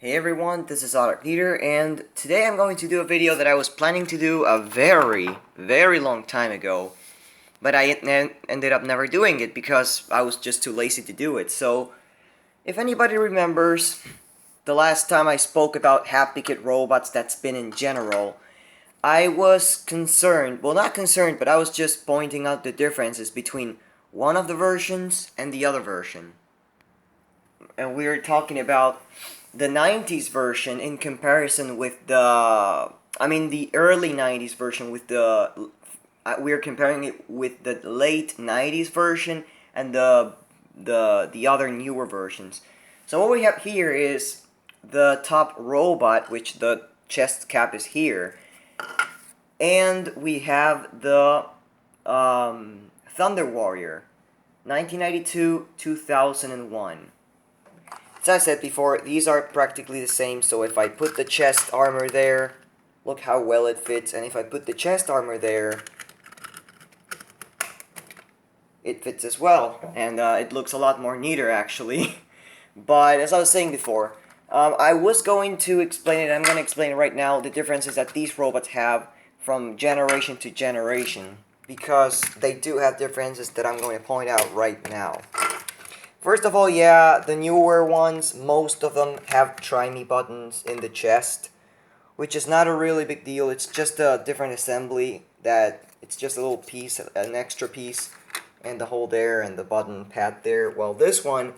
Hey everyone, this is Hap-p-kid, and today I'm going to do a video that I was planning to do a very long time ago, but I ended up never doing it because I was just too lazy to do it. So, if anybody remembers, the last time I spoke about Hap-p-kid robots that's been in general, I was concerned, well not concerned, but I was just pointing out the differences between one of the versions and the other version. And we were talking about the 90s version in comparison with the early 90s version with we're comparing it with the late 90s version and the other newer versions. So what we have here is the top robot, which the chest cap is here, and we have the Thunder Warrior 1992-2001. As I said before, these are practically the same, so if I put the chest armor there, look how well it fits, and if I put the chest armor there, it fits as well, and it looks a lot more neater actually. But as I was saying before, I was going to explain it, I'm going to explain it right now, the differences that these robots have from generation to generation, because they do have differences that I'm going to point out right now. First of all, yeah, the newer ones, most of them have try me buttons in the chest, which is not a really big deal. It's just a different assembly that it's just a little piece, an extra piece, and the hole there and the button pad there. Well, this one,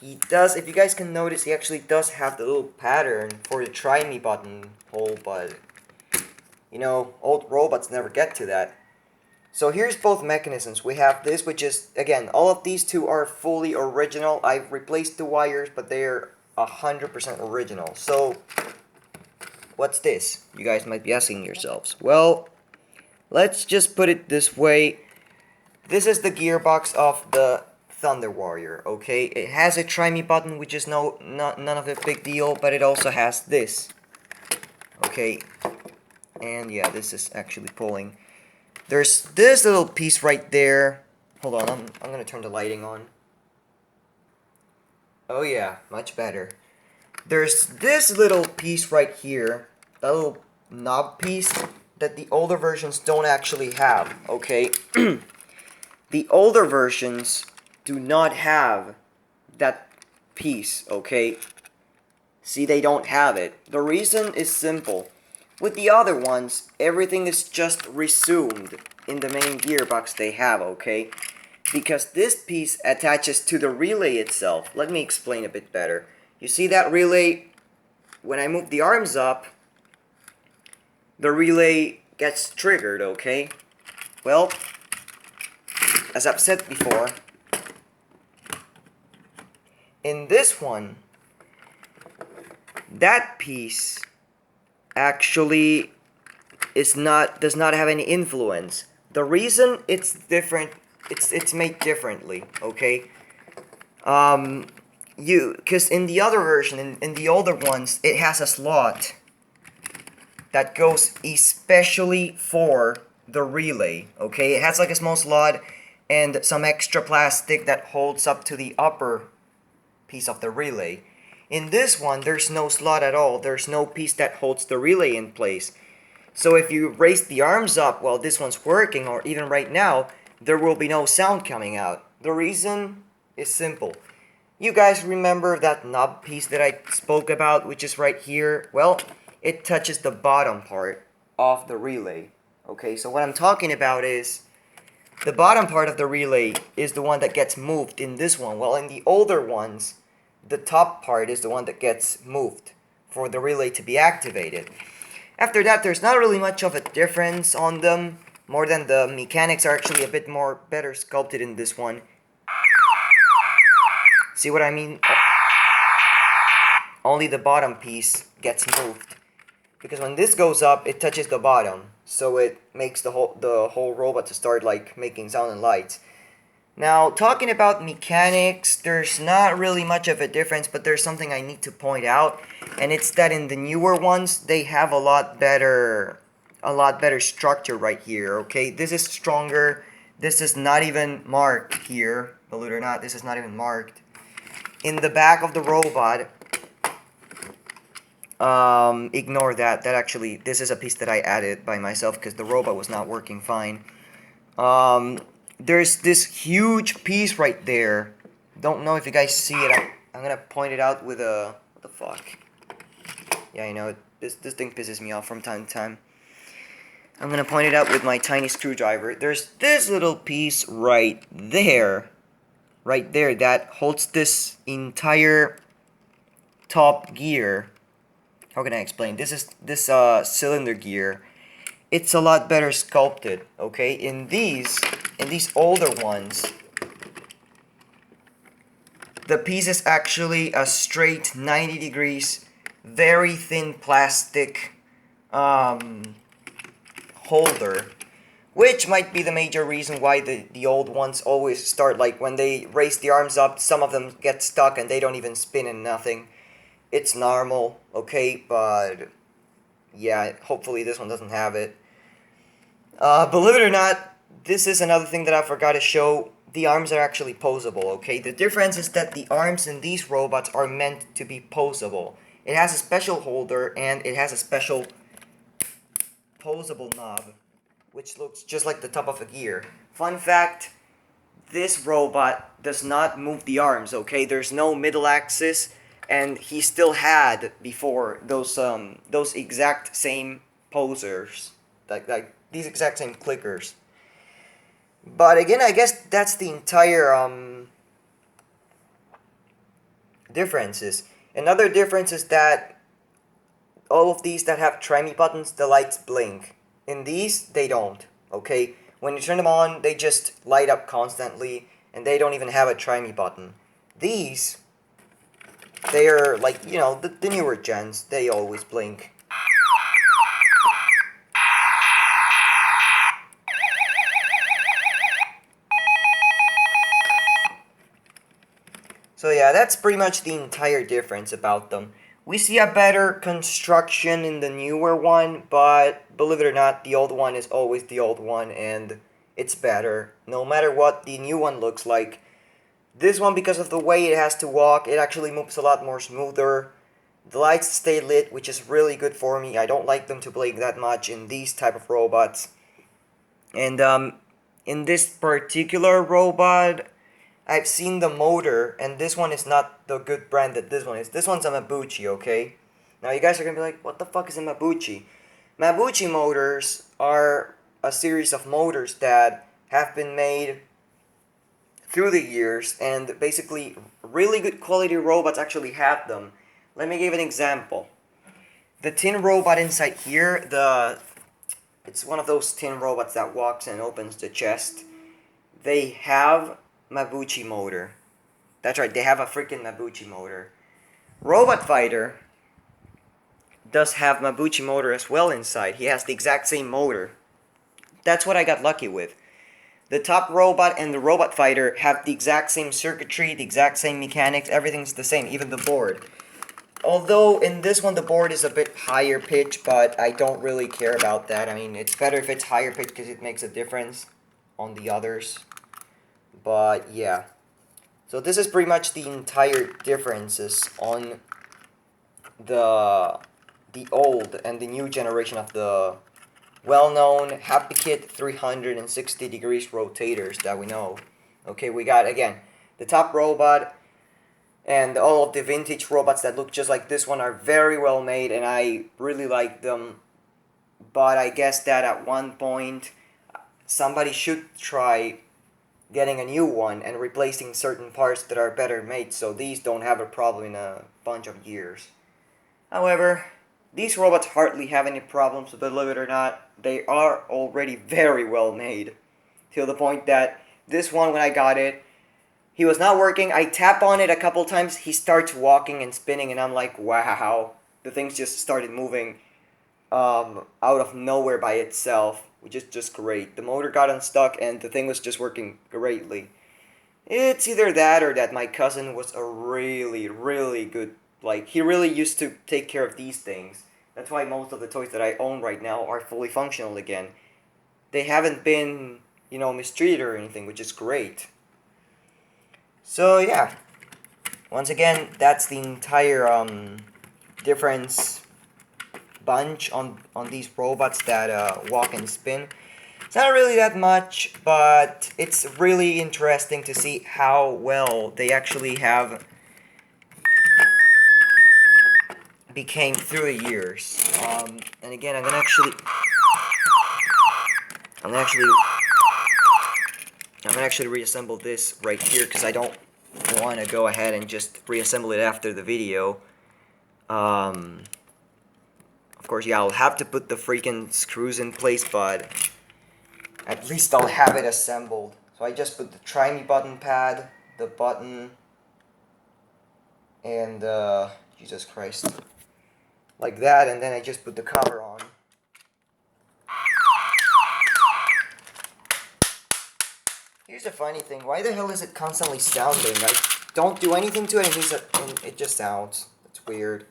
he does, if you guys can notice, he actually does have the little pattern for the try me button hole, but you know, old robots never get to that. So here's both mechanisms. We have this, which is, again, all of these two are fully original. I've replaced the wires, but they're 100% original. So, what's this? You guys might be asking yourselves. Well, let's just put it this way. This is the gearbox of the Thunder Warrior, okay? It has a try me button, which is none of a big deal, but it also has this. Okay, and yeah, this is actually pulling. There's this little piece right there. Hold on, I'm gonna turn the lighting on. Oh yeah, much better. There's this little piece right here, that little knob piece that the older versions don't actually have, okay? The older versions do not have that piece, okay? See, they don't have it. The reason is simple. With the other ones, everything is just resumed in the main gearbox they have, okay? Because this piece attaches to the relay itself. Let me explain a bit better. You see that relay? When I move the arms up, the relay gets triggered, okay? Well, as I've said before, in this one, that piece actually does not have any influence. The reason it's different, it's made differently, okay? Because in the other version, in the older ones, it has a slot that goes especially for the relay, okay? It has like a small slot and some extra plastic that holds up to the upper piece of the relay. In this one, there's no slot at all. There's no piece that holds the relay in place. So if you raise the arms up while this one's working, or even right now, there will be no sound coming out. The reason is simple. You guys remember that knob piece that I spoke about, which is right here? Well, it touches the bottom part of the relay. Okay, so what I'm talking about is the bottom part of the relay is the one that gets moved in this one. Well, in the older ones, the top part is the one that gets moved for the relay to be activated. After that, there's not really much of a difference on them, more than the mechanics are actually a bit more better sculpted in this one. See what I mean? Only the bottom piece gets moved, because when this goes up, it touches the bottom, so it makes the whole robot to start like making sound and lights. Now, talking about mechanics, there's not really much of a difference, but there's something I need to point out, and it's that in the newer ones, they have a lot better structure right here, okay? This is stronger. This is not even marked here, believe it or not, this is not even marked. In the back of the robot, Ignore that. That actually, this is a piece that I added by myself because the robot was not working fine. There's this huge piece right there. Don't know if you guys see it. I'm gonna point it out with a... What the fuck? Yeah, you know, this thing pisses me off from time to time. I'm gonna point it out with my tiny screwdriver. There's this little piece right there. Right there that holds this entire top gear. How can I explain? This is this cylinder gear. It's a lot better sculpted, okay? In these older ones, the piece is actually a straight 90 degrees, very thin plastic holder, which might be the major reason why the old ones always start, like, when they raise the arms up, some of them get stuck and they don't even spin and nothing. It's normal, okay? But yeah, hopefully this one doesn't have it. Believe it or not, this is another thing that I forgot to show. The arms are actually posable, okay? The difference is that the arms in these robots are meant to be posable. It has a special holder and it has a special posable knob, which looks just like the top of a gear. Fun fact, this robot does not move the arms, okay? There's no middle axis, and he still had before those exact same posers, like these exact same clickers. But again, I guess that's the entire differences. Another difference is that all of these that have try me buttons, the lights blink. In these, they don't, okay? When you turn them on, they just light up constantly, and they don't even have a try me button. These, they are like, you know, the newer gens, they always blink. So yeah, that's pretty much the entire difference about them. We see a better construction in the newer one, but believe it or not, the old one is always the old one, and it's better. No matter what the new one looks like. This one, because of the way it has to walk, it actually moves a lot more smoother. The lights stay lit, which is really good for me. I don't like them to blink that much in these type of robots. And in this particular robot, I've seen the motor, and this one is not the good brand that this one is. This one's a Mabuchi, okay? Now you guys are gonna be like, what the fuck is a Mabuchi? Mabuchi motors are a series of motors that have been made through the years, and basically really good quality robots actually have them. Let me give an example. The tin robot inside here, it's one of those tin robots that walks and opens the chest. They have Mabuchi motor. That's right, they have a freaking Mabuchi motor. Robot Fighter does have Mabuchi motor as well inside. He has the exact same motor. That's what I got lucky with. The top robot and the Robot Fighter have the exact same circuitry, the exact same mechanics, everything's the same, even the board. Although in this one the board is a bit higher pitch, but I don't really care about that. I mean, it's better if it's higher pitch because it makes a difference on the others. But yeah, so this is pretty much the entire differences on the old and the new generation of the well-known Hap-p-kid 360 degrees rotators that we know. Okay, we got, again, the top robot and all of the vintage robots that look just like this one are very well made, and I really like them. But I guess that at one point somebody should try getting a new one and replacing certain parts that are better made so these don't have a problem in a bunch of years. However, these robots hardly have any problems, believe it or not. They are already very well made. To the point that this one, when I got it, he was not working. I tap on it a couple times, he starts walking and spinning, and I'm like, wow. The things just started moving out of nowhere by itself, which is just great. The motor got unstuck and the thing was just working greatly. It's either that or that my cousin was a really, really good, like, he really used to take care of these things. That's why most of the toys that I own right now are fully functional again. They haven't been, you know, mistreated or anything, which is great. So yeah, once again, that's the entire difference bunch on these robots that walk and spin. It's not really that much, but it's really interesting to see how well they actually have became through the years. And again, I'm gonna actually reassemble this right here because I don't want to go ahead and just reassemble it after the video. Of course, yeah, I'll have to put the freaking screws in place, but at least I'll have it assembled. So I just put the try me button pad, the button, and Jesus Christ, like that, and then I just put the cover on. Here's the funny thing, why the hell is it constantly sounding? I don't do anything to it and it just sounds. It's weird.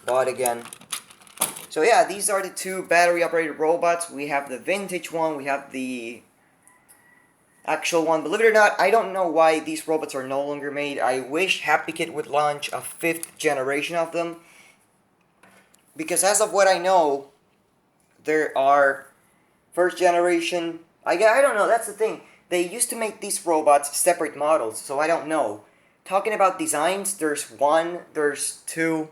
But again, so yeah, these are the two battery operated robots. We have the vintage one, we have the actual one. Believe it or not, I don't know why these robots are no longer made. I wish Hap-p-kid would launch a 5th generation of them. Because as of what I know, there are 1st generation. I don't know, that's the thing. They used to make these robots separate models, so I don't know. Talking about designs, there's 1, there's 2,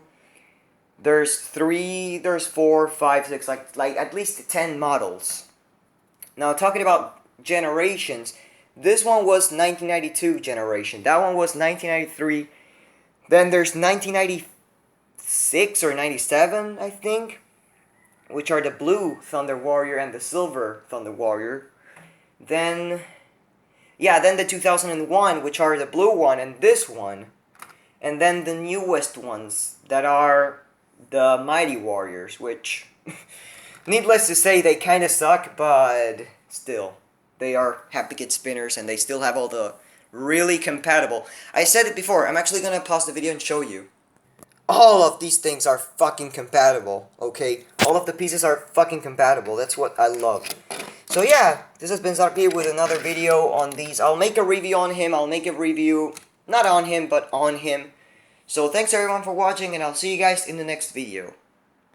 there's 3, there's 4, 5, 6, like at least 10 models. Now talking about generations, this one was 1992 generation, that one was 1993, then there's 1996 or 97, I think, which are the blue Thunder Warrior and the silver Thunder Warrior. Then the 2001, which are the blue one and this one. And then the newest ones that are the Mighty Warriors, which, needless to say, they kind of suck, but still, they are Hap-p-kid spinners and they still have all the really compatible. I said it before, I'm actually going to pause the video and show you. All of these things are fucking compatible, okay? All of the pieces are fucking compatible, that's what I love. So yeah, this has been Zarki with another video on these. I'll make a review on him, I'll make a review, not on him, but on him. So thanks everyone for watching, and I'll see you guys in the next video.